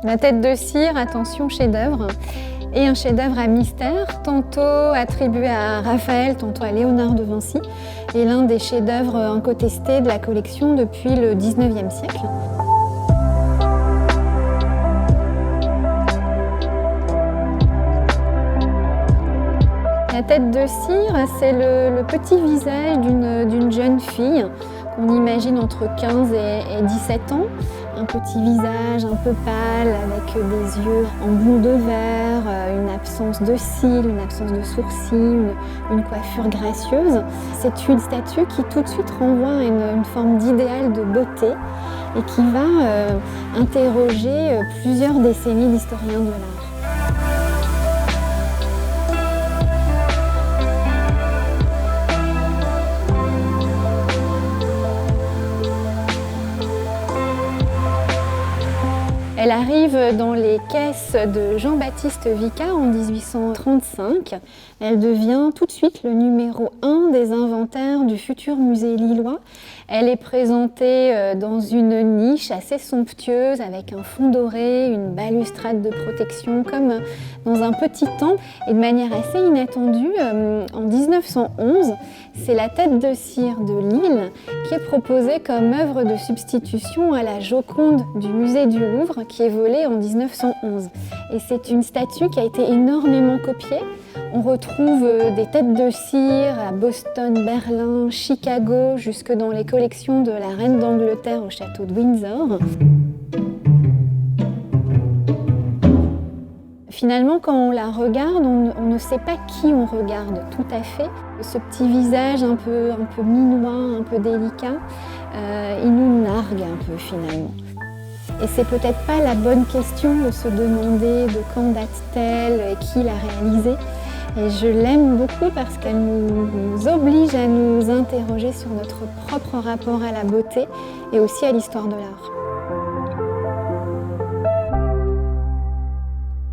La tête de cire, attention, chef-d'œuvre, et un chef-d'œuvre à mystère, tantôt attribué à Raphaël, tantôt à Léonard de Vinci, et l'un des chefs-d'œuvre incontestés de la collection depuis le XIXe siècle. La tête de cire, c'est le petit visage d'une jeune fille qu'on imagine entre 15 et 17 ans. Un petit visage un peu pâle avec des yeux en boule de verre, une absence de cils, une absence de sourcils, une coiffure gracieuse. C'est une statue qui tout de suite renvoie à une forme d'idéal de beauté et qui va interroger plusieurs décennies d'historiens de l'art. Elle arrive dans les caisses de Jean-Baptiste Vicat en 1835. Elle devient tout de suite le numéro 1 des inventaires du futur musée lillois. Elle est présentée dans une niche assez somptueuse avec un fond doré, une balustrade de protection comme dans un petit temple. Et de manière assez inattendue, en 1911, c'est la tête de cire de Lille qui est proposée comme œuvre de substitution à la Joconde du musée du Louvre qui est volée en 1911. Et c'est une statue qui a été énormément copiée. On retrouve des têtes de cire à Boston, Berlin, Chicago, jusque dans les collections de la reine d'Angleterre au château de Windsor. Finalement, quand on la regarde, on ne sait pas qui on regarde tout à fait. Ce petit visage un peu minois, un peu délicat, il nous nargue un peu finalement. Et c'est peut-être pas la bonne question de se demander de quand date-t-elle et qui l'a réalisée. Et je l'aime beaucoup parce qu'elle nous oblige à nous interroger sur notre propre rapport à la beauté et aussi à l'histoire de l'art.